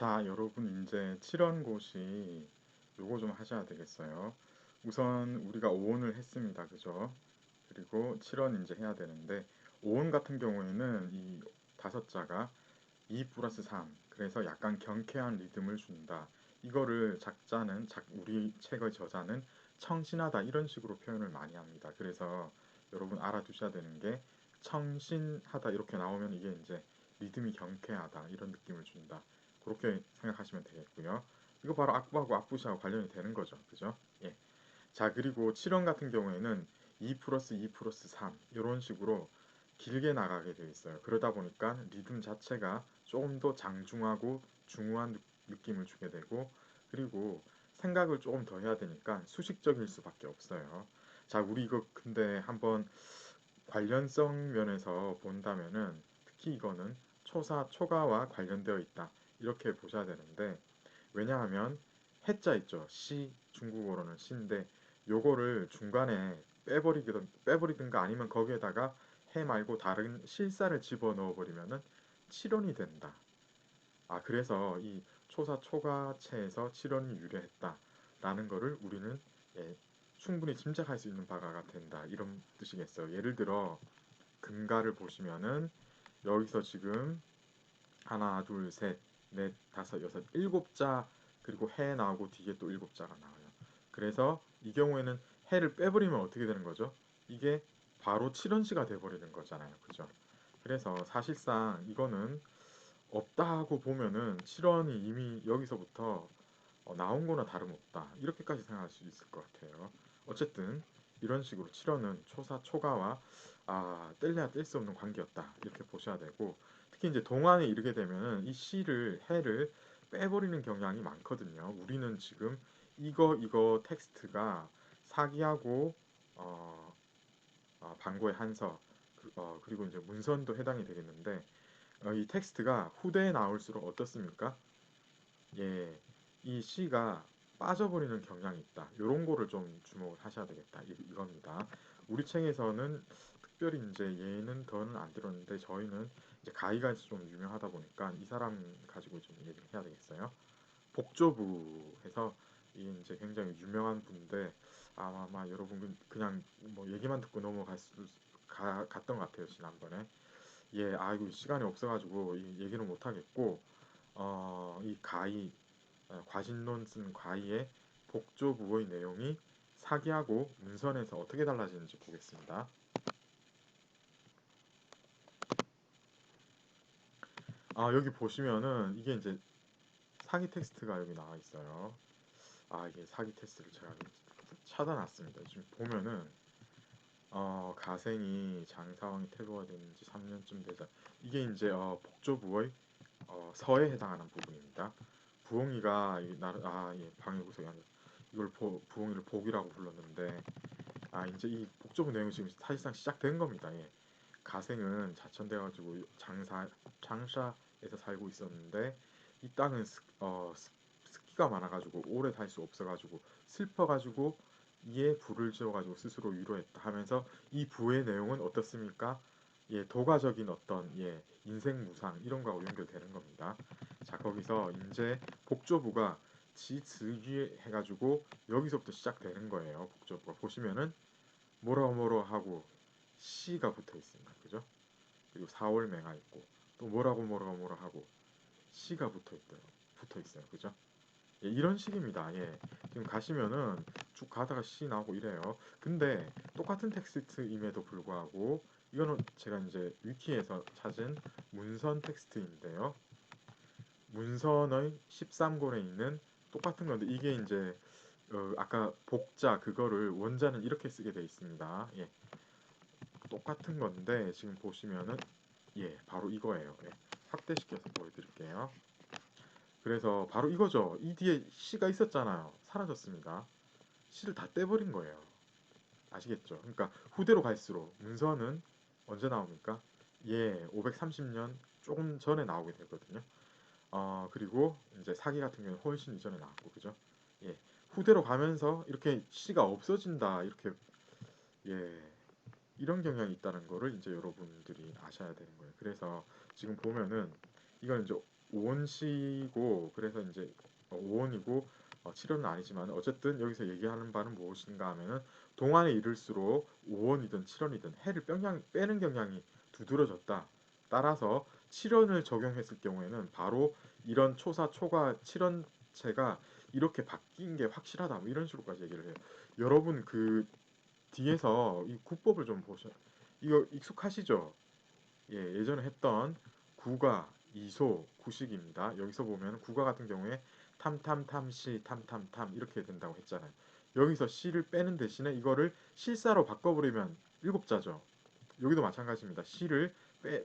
자, 여러분 이제 칠원고시 요거 좀 하셔야 되겠어요. 우선 우리가 오온을 했습니다. 그죠? 그리고 칠원 이제 해야 되는데 오온 같은 경우에는 이 다섯 자가 2 플러스 3 그래서 약간 경쾌한 리듬을 준다. 이거를 우리 책의 저자는 청신하다 이런 식으로 표현을 많이 합니다. 그래서 여러분 알아두셔야 되는 게 청신하다 이렇게 나오면 이게 이제 리듬이 경쾌하다 이런 느낌을 준다. 그렇게 생각하시면 되겠고요. 이거 바로 악부하고 악부시하고 관련이 되는 거죠. 그죠? 예. 자, 그리고 7원 같은 경우에는 2 플러스 2 플러스 3 이런 식으로 길게 나가게 되어 있어요. 그러다 보니까 리듬 자체가 조금 더 장중하고 중후한 느낌을 주게 되고, 그리고 생각을 조금 더 해야 되니까 수식적일 수밖에 없어요. 자, 우리 이거 근데 한번 관련성 면에서 본다면은 특히 이거는 초사, 초가와 관련되어 있다. 이렇게 보셔야 되는데, 왜냐하면 해자 있죠. 시, 중국어로는 시인데 요거를 중간에 빼버리든가 아니면 거기에다가 해 말고 다른 실사를 집어넣어 버리면은 7원이 된다. 아, 그래서 이 초사 초가체에서 7원이 유래했다라는 거를 우리는 예, 충분히 짐작할 수 있는 바가 된다. 이런 뜻이겠어요. 예를 들어 금가를 보시면은 여기서 지금 하나, 둘, 셋, 넷, 다섯, 여섯, 일곱 자 그리고 해 나오고 뒤에 또 일곱 자가 나와요. 그래서 이 경우에는 해를 빼버리면 어떻게 되는 거죠? 이게 바로 7원시가 돼버리는 거잖아요. 그죠? 그래서 사실상 이거는 없다 하고 보면은 7원이 이미 여기서부터 나온 거나 다름없다. 이렇게까지 생각할 수 있을 것 같아요. 어쨌든 이런 식으로 7원은 초사 초가와 뗄래야 뗄 수 없는 관계였다. 이렇게 보셔야 되고, 특히 이제 동안에 이르게 되면은 이 시를 해를 빼버리는 경향이 많거든요. 우리는 지금 이거 텍스트가 사기하고 어, 방고의 한서 그리고 이제 문선도 해당이 되겠는데, 이 텍스트가 후대에 나올수록 어떻습니까? 예, 이 C가 빠져버리는 경향이 있다. 이런 거를 좀 주목을 하셔야 되겠다. 이겁니다. 우리 책에서는 특별히 이제 얘는 더는 안 들었는데 저희는 이제 가이가 좀 유명하다 보니까 이 사람 가지고 좀 얘기를 해야 되겠어요. 복조부 해서 이 이제 굉장히 유명한 분인데 아마 여러분 그냥 뭐 얘기만 듣고 갔던 것 같아요. 지난번에. 예, 아이고 시간이 없어가지고 이 얘기는 못 하겠고 이 가이 과신론 쓴 과의의 복조부의 내용이 사기하고 문선에서 어떻게 달라지는지 보겠습니다. 여기 보시면은 이게 이제 사기 텍스트가 여기 나와 있어요. 이게 사기 텍스트를 제가 찾아놨습니다. 지금 보면은 가생이 장사왕이 태도가 된 지 3년쯤 되자 이게 이제 복조부의 서에 해당하는 부분입니다. 부엉이가 방해구석이 아니라 이걸 부엉이를 복이라고 불렀는데 이제 이 복조부 내용이 지금 사실상 시작된 겁니다. 예. 가생은 자천돼가지고 장샤에서 살고 있었는데 이 땅은 습기가 많아가지고 오래 살 수 없어가지고 슬퍼가지고 이에 불을 지어가지고 스스로 위로했다 하면서 이 부의 내용은 어떻습니까? 예, 도가적인 어떤 인생 무상 이런 거하고 연결되는 겁니다. 자, 거기서 이제 복조부가 지즈귀 해가지고 여기서부터 시작되는 거예요. 복조부가 보시면은 뭐라 하고 시가 붙어 있습니다. 그죠? 그리고 4월 맹아 있고 또 뭐라 하고 시가 붙어 있어요. 그죠? 예, 이런 식입니다. 예. 지금 가시면은 쭉 가다가 시 나오고 이래요. 근데 똑같은 텍스트임에도 불구하고 이거는 제가 이제 위키에서 찾은 문선 텍스트인데요. 문선의 13권에 있는 똑같은 건데 이게 이제 아까 복자 그거를 원자는 이렇게 쓰게 돼 있습니다. 예. 똑같은 건데 지금 보시면은 바로 이거예요. 예. 확대시켜서 보여드릴게요. 그래서 바로 이거죠. 이 뒤에 C가 있었잖아요. 사라졌습니다. C를 다 떼버린 거예요. 아시겠죠? 그러니까 후대로 갈수록 문서는 언제 나옵니까? 530년 조금 전에 나오게 되거든요. 그리고 이제 사기 같은 경우는 훨씬 이전에 나왔고, 그죠? 예, 후대로 가면서 이렇게 C가 없어진다, 이렇게 예, 이런 경향이 있다는 거를 이제 여러분들이 아셔야 되는 거예요. 그래서 지금 보면은 이건 이제 오원시고 그래서 이제 오원이고 7원은 아니지만 어쨌든 여기서 얘기하는 바는 무엇인가 하면은 동안에 이를수록 5원이든 7원이든 해를 빼는 경향이 두드러졌다. 따라서 7원을 적용했을 경우에는 바로 이런 초사 초과 7원체가 이렇게 바뀐 게 확실하다. 뭐 이런 식으로까지 얘기를 해요. 여러분 그 뒤에서 이 국법을 좀 보셔. 이거 익숙하시죠? 예, 예전에 했던 구가, 이소, 구식입니다. 여기서 보면 구가 같은 경우에 탐탐탐시, 탐탐탐 이렇게 된다고 했잖아요. 여기서 시를 빼는 대신에 이거를 실사로 바꿔버리면 일곱 자죠. 여기도 마찬가지입니다. 시를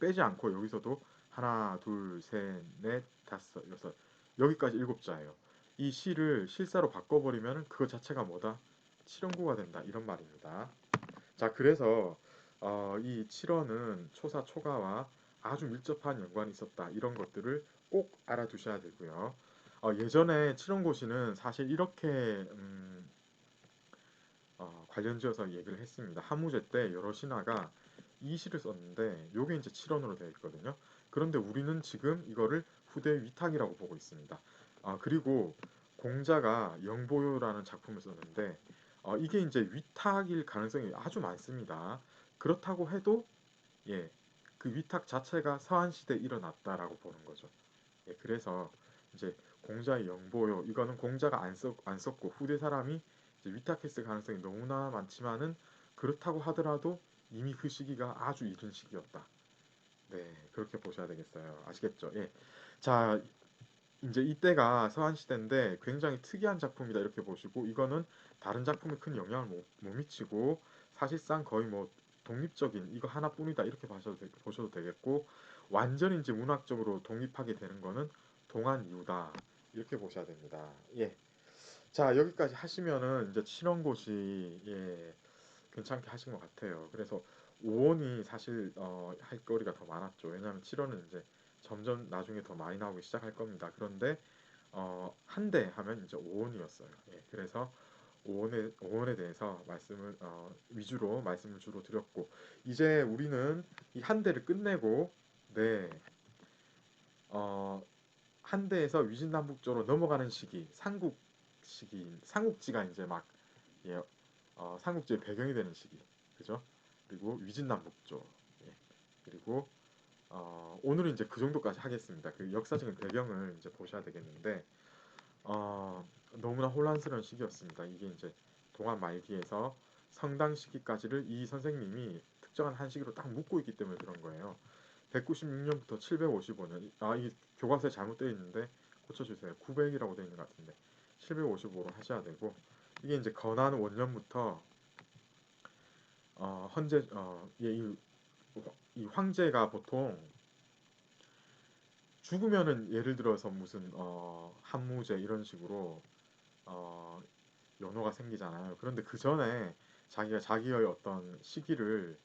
빼지 않고 여기서도 하나, 둘, 셋, 넷, 다섯, 여섯 여기까지 일곱 자예요. 이 시를 실사로 바꿔버리면 그거 자체가 뭐다? 칠원구가 된다. 이런 말입니다. 자, 그래서 이 7원은 초사 초가와 아주 밀접한 연관이 있었다. 이런 것들을 꼭 알아두셔야 되고요. 예전에 칠원고시는 사실 이렇게 관련지어서 얘기를 했습니다. 한무제 때 여러 신하가 이 시를 썼는데 요게 이제 7원으로 되어 있거든요. 그런데 우리는 지금 이거를 후대 위탁이라고 보고 있습니다. 그리고 공자가 영보요라는 작품을 썼는데 이게 이제 위탁일 가능성이 아주 많습니다. 그렇다고 해도 예, 그 위탁 자체가 서한시대에 일어났다라고 보는 거죠. 예, 그래서 이제 공자의 영보요 이거는 공자가 안 썼고 후대 사람이 이제 위탁했을 가능성이 너무나 많지만은 그렇다고 하더라도 이미 그 시기가 아주 이른 시기였다. 네, 그렇게 보셔야 되겠어요. 아시겠죠? 예. 자, 이제 이때가 서한시대인데 굉장히 특이한 작품이다 이렇게 보시고 이거는 다른 작품에 큰 영향을 못 미치고 사실상 거의 뭐 독립적인 이거 하나뿐이다 이렇게 보셔도 되겠고 완전히 이제 문학적으로 독립하게 되는 거는 동안 이후다 이렇게 보셔야 됩니다. 예. 자, 여기까지 하시면은 이제 칠원고시 예, 괜찮게 하신 것 같아요. 그래서 5원이 사실 할 거리가 더 많았죠. 왜냐하면 7원은 이제 점점 나중에 더 많이 나오기 시작할 겁니다. 그런데 한 대 하면 이제 5원이었어요. 예, 그래서 5원에 대해서 말씀을 위주로 말씀을 주로 드렸고 이제 우리는 이 한 대를 끝내고 네, 어, 한 대에서 위진남북조로 넘어가는 시기 삼국지가 이제 막 예, 삼국지의 배경이 되는 시기 그죠? 그리고 위진남북조 예, 그리고 오늘은 이제 그 정도까지 하겠습니다. 그 역사적인 배경을 이제 보셔야 되겠는데 너무나 혼란스러운 시기였습니다. 이게 이제 동안 말기에서 성당 시기까지를 이 선생님이 특정한 한 시기로 딱 묶고 있기 때문에 그런 거예요. 196년부터 755년. 이 교과서에 잘못되어 있는데 고쳐주세요. 900이라고 되어 있는 것 같은데 755로 하셔야 되고 이게 이제 건한 원년부터 헌재 이 황제가 보통 죽으면은 예를 들어서 무슨 한무제 이런 식으로 어, 연호가 생기잖아요. 그런데 그 전에 자기가 자기의 어떤 시기를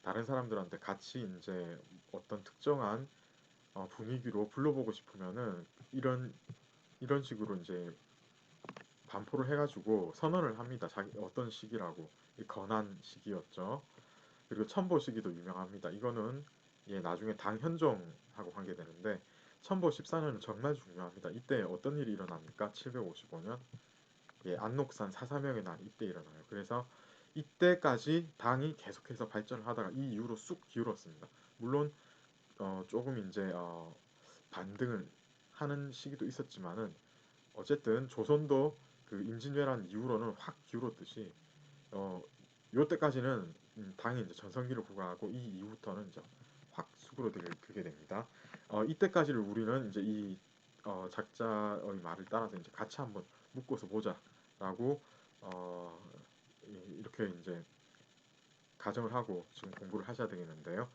다른 사람들한테 같이 이제 어떤 특정한 분위기로 불러보고 싶으면은 이런 식으로 이제 반포를 해가지고 선언을 합니다. 자기 어떤 시기라고 이 건한 시기였죠. 그리고 천보 시기도 유명합니다. 이거는 예, 나중에 당현종하고 관계되는데 천보 14년은 정말 중요합니다. 이때 어떤 일이 일어납니까? 755년 예, 안록산 사사명의 날 이때 일어나요. 그래서 이때까지 당이 계속해서 발전을 하다가 이 이후로 쑥 기울었습니다. 물론 조금 이제 반등을 하는 시기도 있었지만은 어쨌든 조선도 그 임진왜란 이후로는 확 기울었듯이 어, 요때까지는 당이 이제 전성기를 구가하고 이 이후부터는 이제 확 수그러들게 됩니다. 이때까지를 우리는 이제 이 작자의 말을 따라서 이제 같이 한번 묶어서 보자라고 어, 이렇게 이제 가정을 하고 지금 공부를 하셔야 되겠는데요.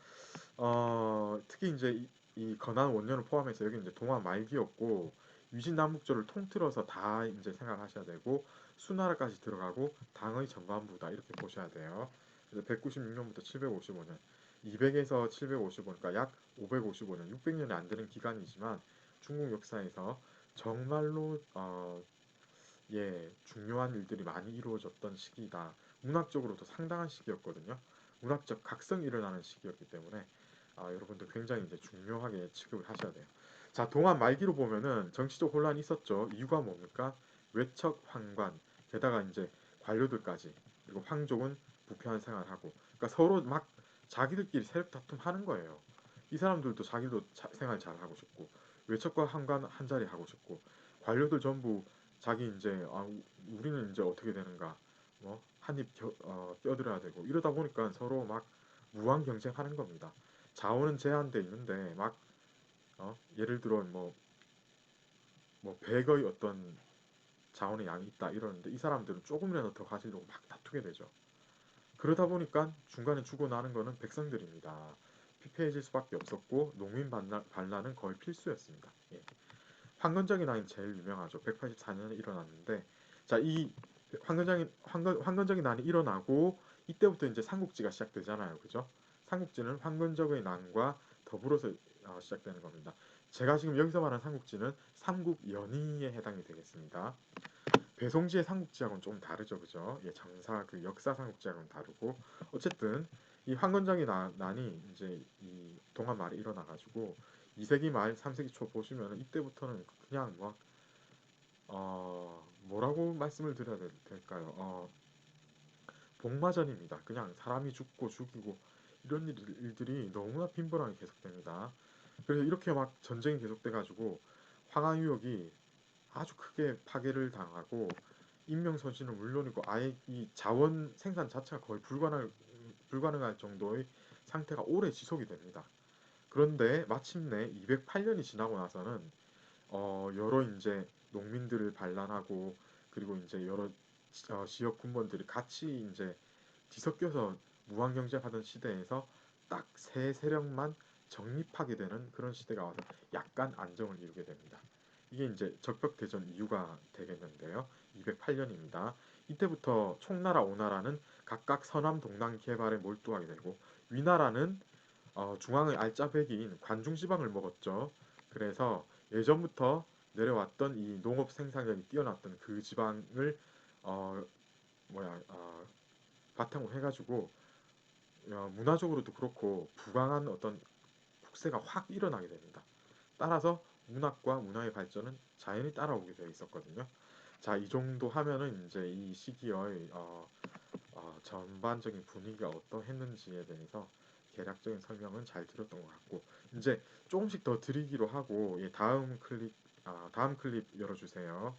특히 이제 이 건한 원년을 포함해서 여기 이제 동화 말기였고 위진남북조를 통틀어서 다 이제 생각하셔야 되고 수나라까지 들어가고 당의 전반부다 이렇게 보셔야 돼요. 그래서 196년부터 755년, 200에서 755, 그러니까 약 555년, 600년이 안 되는 기간이지만 중국 역사에서 정말로 예, 중요한 일들이 많이 이루어졌던 시기다. 문학적으로도 상당한 시기였거든요. 문학적 각성이 일어나는 시기였기 때문에 여러분들 굉장히 이제 중요하게 취급을 하셔야 돼요. 자, 동안 말기로 보면은 정치적 혼란이 있었죠. 이유가 뭡니까? 외척 황관, 게다가 이제 관료들까지, 그리고 황족은 부패한 생활하고, 그러니까 서로 막 자기들끼리 세력 다툼하는 거예요. 이 사람들도 자기도 생활 잘 하고 싶고, 외척과 황관 한 자리 하고 싶고, 관료들 전부 자기 이제 우리는 이제 어떻게 되는가, 뭐 한입 껴들어야 되고 이러다 보니까 서로 막 무한 경쟁하는 겁니다. 자원은 제한돼 있는데 막 예를 들어 뭐 100의 어떤 자원의 양이 있다 이러는데 이 사람들은 조금이라도 더 가지려고 막 다투게 되죠. 그러다 보니까 중간에 죽어나는 거는 백성들입니다. 피폐해질 수밖에 없었고 농민 반란은 거의 필수였습니다. 예. 황건적인 난이 제일 유명하죠. 184년에 일어났는데 이 황건적인 난이 일어나고 이때부터 이제 삼국지가 시작되잖아요. 그죠? 삼국지는 황건적의 난과 더불어서 시작되는 겁니다. 제가 지금 여기서 말한 삼국지는 삼국연의에 해당이 되겠습니다. 배송지의 삼국지하고는 좀 다르죠, 그죠? 예, 장사 그 역사 삼국지하고는 다르고 어쨌든 이 황건적인 난이 이제 이 동안 말이 일어나가지고 2세기 말 3세기 초 보시면 이때부터는 그냥 뭐 뭐라고 말씀을 드려야 될까요? 복마전입니다. 그냥 사람이 죽고 죽이고 이런 일들이 너무나 빈번하게 계속됩니다. 그래서 이렇게 막 전쟁이 계속돼가지고 황하유역이 아주 크게 파괴를 당하고 인명선실은 물론이고 아예 이 자원 생산 자체가 거의 불가능할 정도의 상태가 오래 지속이 됩니다. 그런데 마침내 208년이 지나고 나서는 여러 이제 농민들을 반란하고 그리고 이제 여러 지역 군번들이 같이 이제 뒤섞여서 무한 경쟁하던 시대에서 딱 세 세력만 정립하게 되는 그런 시대가 와서 약간 안정을 이루게 됩니다. 이게 이제 적벽대전 이유가 되겠는데요. 208년입니다. 이때부터 총나라 오나라는 각각 서남 동남 개발에 몰두하게 되고 위나라는 중앙의 알짜배기인 관중지방을 먹었죠. 그래서 예전부터 내려왔던 이 농업 생산력이 뛰어났던 그 지방을 어, 바탕으로 해가지고 문화적으로도 그렇고 부강한 어떤 국세가 확 일어나게 됩니다. 따라서 문학과 문화의 발전은 자연히 따라오게 되어 있었거든요. 자, 이 정도 하면은 이제 이 시기의 전반적인 분위기가 어떠했는지에 대해서 개략적인 설명은 잘 들었던 것 같고 이제 조금씩 더 드리기로 하고 다음 클립 열어주세요.